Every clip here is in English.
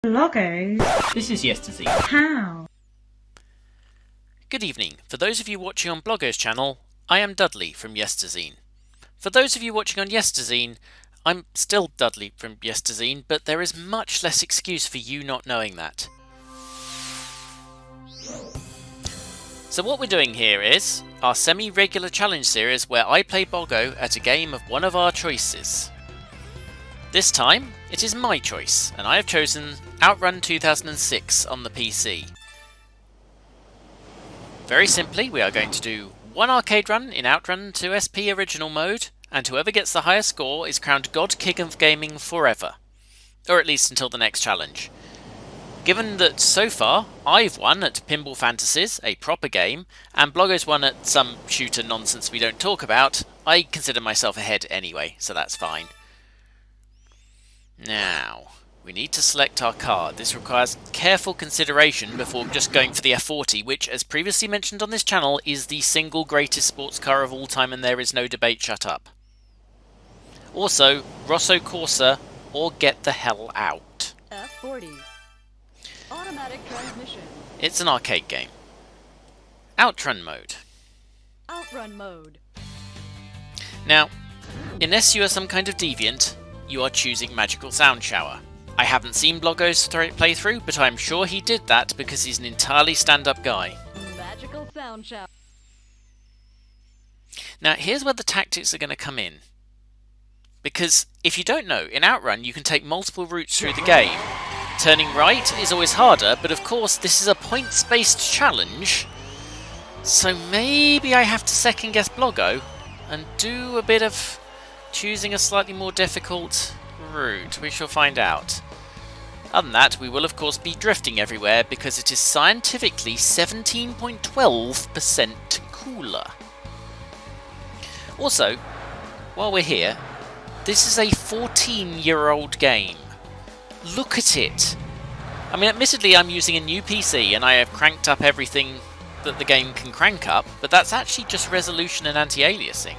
Bloggo? This is Yesterzine. How? Good evening. For those of you watching on Bloggo's channel, I am Dudley from Yesterzine. For those of you watching on Yesterzine, I'm still Dudley from Yesterzine, but there is much less excuse for you not knowing that. So what we're doing here is our semi-regular challenge series where I play Bloggo at a game of one of our choices. This time, it is my choice, and I have chosen Outrun 2006 on the PC. Very simply, we are going to do one arcade run in Outrun 2SP original mode, and whoever gets the highest score is crowned God King of Gaming forever. Or at least until the next challenge. Given that so far, I've won at Pinball Fantasies, a proper game, and Bloggo's won at some shooter nonsense we don't talk about, I consider myself ahead anyway, so that's fine. Now, we need to select our card. This requires careful consideration before just going for the F40, which, as previously mentioned on this channel, is the single greatest sports car of all time and there is no debate, shut up. Also, Rosso Corsa or get the hell out. F40. Automatic transmission. It's an arcade game. Outrun mode. Outrun mode. Now, unless you are some kind of deviant, you are choosing Magical Sound Shower. I haven't seen Bloggo's playthrough, but I'm sure he did that because he's an entirely stand-up guy. Magical sound shower. Now, here's where the tactics are going to come in. Because, if you don't know, in Outrun you can take multiple routes through the game. Turning right is always harder, but of course this is a points-based challenge, so maybe I have to second-guess Bloggo and do a bit of choosing a slightly more difficult route. We shall find out. Other than that, we will of course be drifting everywhere because it is scientifically 17.12% cooler. Also, while we're here, this is a 14-year-old game. Look at it! I mean, admittedly I'm using a new PC and I have cranked up everything that the game can crank up, but that's actually just resolution and anti-aliasing.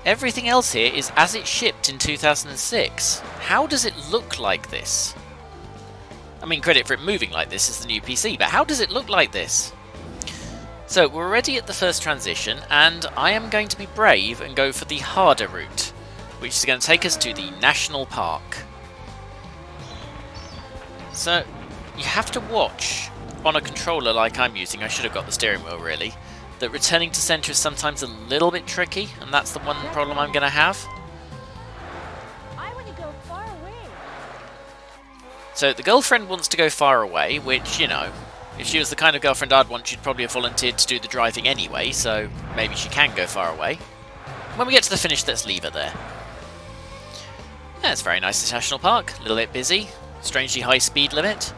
Everything else here is as it shipped in 2006. How does it look like this? I mean, credit for it moving like this is the new PC, but how does it look like this? So, we're already at the first transition, and I am going to be brave and go for the harder route, which is going to take us to the National Park. So, you have to watch on a controller like I'm using, I should have got the steering wheel really, that returning to centre is sometimes a little bit tricky, and that's the one problem I'm going to have. I want to go far away. So the girlfriend wants to go far away, which, you know, if she was the kind of girlfriend I'd want, she'd probably have volunteered to do the driving anyway, so maybe she can go far away. When we get to the finish, let's leave her there. Yeah, it's very nice, this national park. A little bit busy. Strangely high speed limit.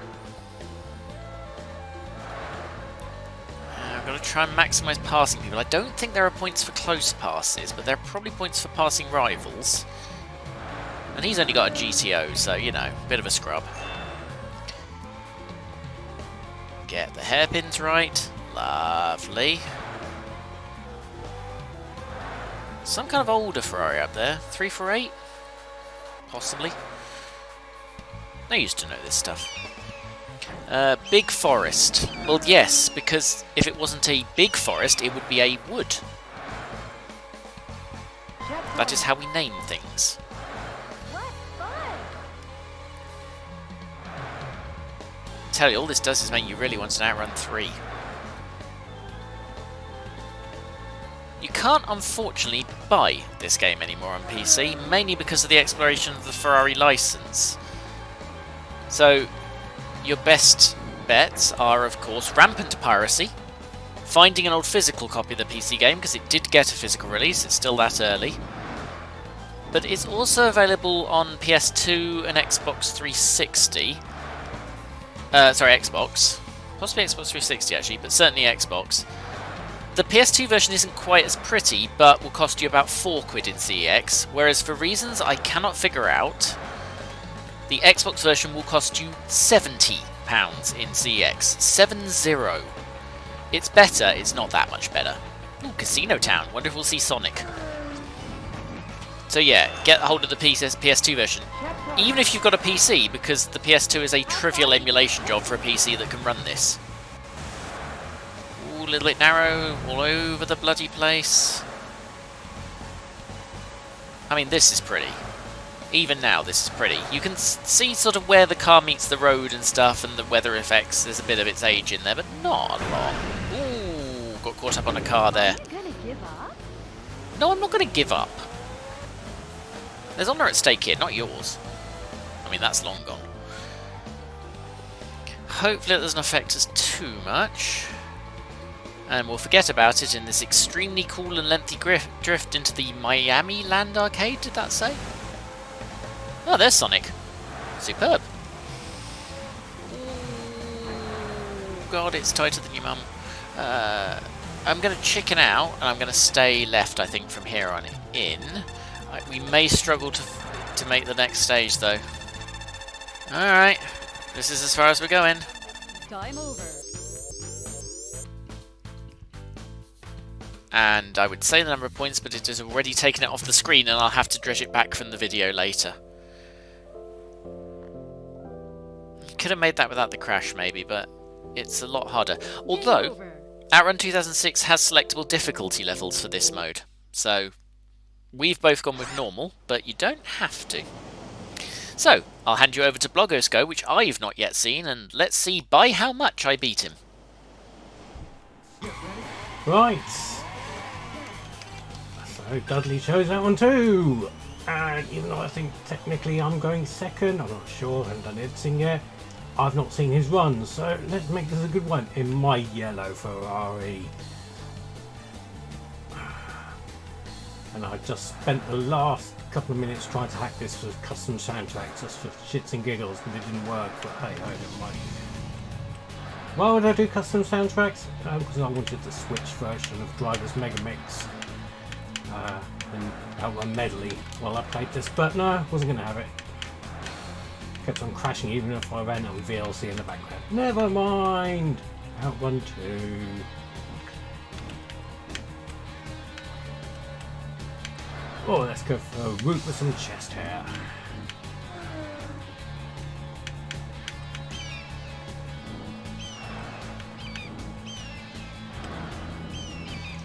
I've got to try and maximise passing people. I don't think there are points for close passes, but there are probably points for passing rivals. And he's only got a GTO, so, you know, a bit of a scrub. Get the hairpins right. Lovely. Some kind of older Ferrari up there. 348? Possibly. I used to know this stuff. Big forest. Well, yes, because if it wasn't a big forest, it would be a wood. That is how we name things. What fun! Tell you, all this does is make you really want an Outrun 3. You can't, unfortunately, buy this game anymore on PC, mainly because of the expiration of the Ferrari license. So, your best bets are, of course, rampant piracy, finding an old physical copy of the PC game, because it did get a physical release, it's still that early. But it's also available on PS2 and Xbox 360. Xbox. Possibly Xbox 360 actually, but certainly Xbox. The PS2 version isn't quite as pretty, but will cost you about £4 in CEX, whereas for reasons I cannot figure out, the Xbox version will cost you £70 in CEX. 7-0. It's better, it's not that much better. Ooh, Casino Town. Wonder if we'll see Sonic. So yeah, get hold of the PS2 version. Even if you've got a PC, because the PS2 is a trivial emulation job for a PC that can run this. Ooh, a little bit narrow, all over the bloody place. I mean, this is pretty. Even now, this is pretty. You can see sort of where the car meets the road and stuff, and the weather effects. There's a bit of its age in there, but not a lot. Ooh, got caught up on a car there. Are you gonna give up? No, I'm not going to give up. There's honour at stake here, not yours. I mean, that's long gone. Hopefully it doesn't affect us too much. And we'll forget about it in this extremely cool and lengthy drift into the Miami Land Arcade, did that say? Oh, there's Sonic. Superb. Ooh, God, it's tighter than your mum. I'm going to chicken out, and I'm going to stay left, I think, from here on in. We may struggle to make the next stage, though. Alright, this is as far as we're going. Time over. And I would say the number of points, but it has already taken it off the screen, and I'll have to dredge it back from the video later. Could have made that without the crash, maybe, but it's a lot harder. Although, Outrun 2006 has selectable difficulty levels for this mode, so we've both gone with normal, but you don't have to. So, I'll hand you over to Bloggo's Go, which I've not yet seen, and let's see by how much I beat him. Right. So Dudley chose that one too. And even though I think technically I'm going second, I'm not sure, I haven't done editing yet. I've not seen his run, so let's make this a good one in my yellow Ferrari. And I just spent the last couple of minutes trying to hack this for custom soundtrack just for shits and giggles, but it didn't work. But hey, I don't mind. Why would I do custom soundtracks? Because I wanted the Switch version of Driver's Megamix and Outrun Medley while I played this, but no, I wasn't going to have it. Kept on crashing even if I ran on VLC in the background. Never mind! Outrun 2. Oh, let's go for a route with some chest hair.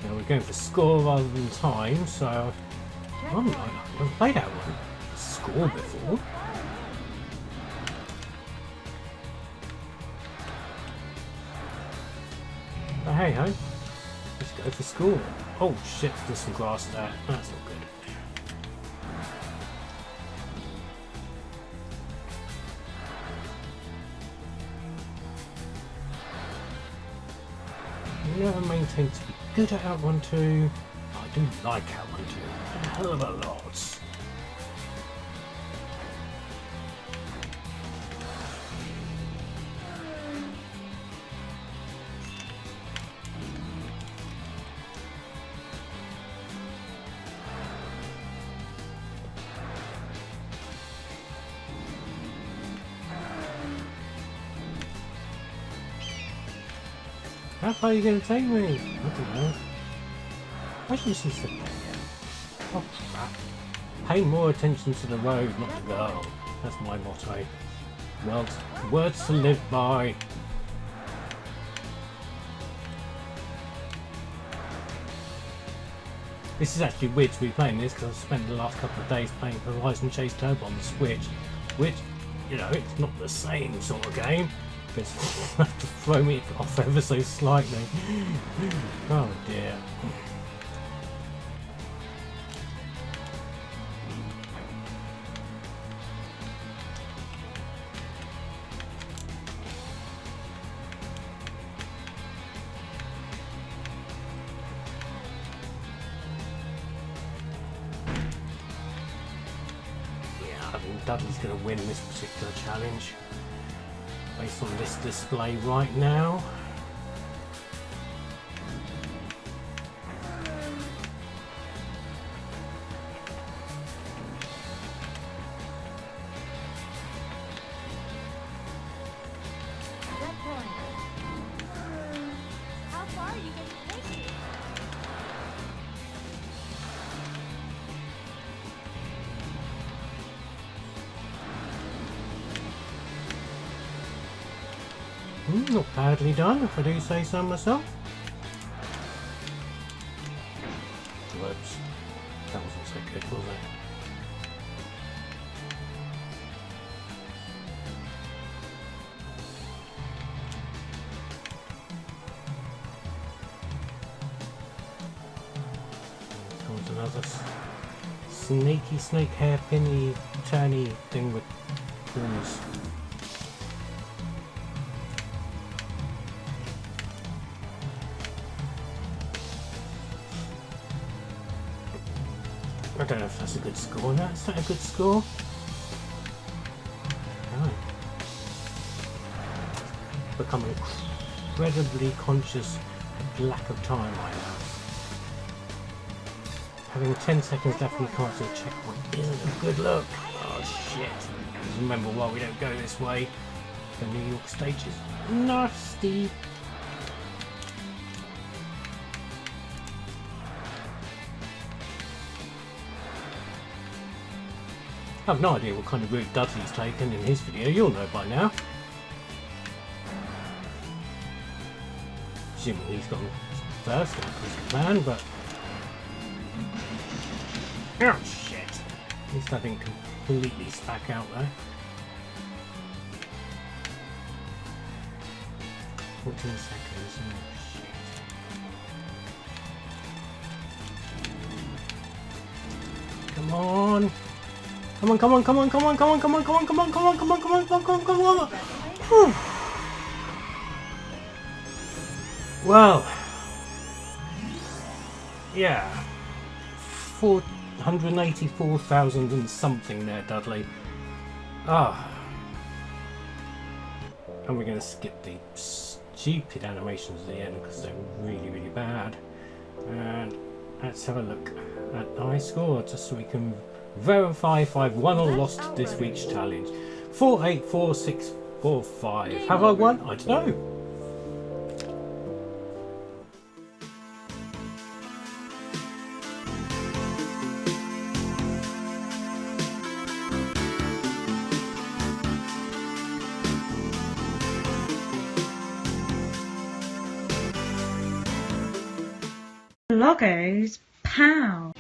Now we're going for score rather than time, so I've played Outrun score before. But hey ho, let's go for score. Oh shit, there's some grass there. That's not good. Never maintained to be good at Outrun 2. I do like Outrun 2 a hell of a lot. How far are you going to take me? I don't know. Why shouldn't she sit there yet? Oh crap. Pay more attention to the road, not the girl. That's my motto. Words to live by. This is actually weird to be playing this because I've spent the last couple of days playing Horizon Chase Turbo on the Switch, which, you know, it's not the same sort of game. It's have to throw me off ever so slightly. Oh dear. Yeah, I think Dudley's going to win this particular challenge. Based on this display right now. How far are you going to take me? Not badly done, if I do say so myself. Whoops. That wasn't so good, was it? Comes another sneaky snake hairpinny turny thing with corners. I don't know if that's a good score. No, it's not a good score. No. Become incredibly conscious of lack of time I have. Having 10 seconds left in the car to a checkpoint isn't a good look. Oh shit. Just remember why we don't go this way. The New York stage is nasty. I have no idea what kind of route Dudley's taken in his video, you'll know by now. Assuming he's gone first, like his plan, but... Oh shit! At least I didn't completely spack out there. 14 seconds, oh shit. Come on! Come on, come on, come on, come on, come on, come on, come on, come on, come on, come on, come on, come on, come on, come on. Whew. Well, yeah, 484,000 and something there, Dudley. Ah, and we're going to skip the stupid animations at the end because they're really, really bad. And let's have a look at my score just so we can verify if I've won or lost this week's challenge. 484645. Have I won? I don't know. Bloggo's Pow.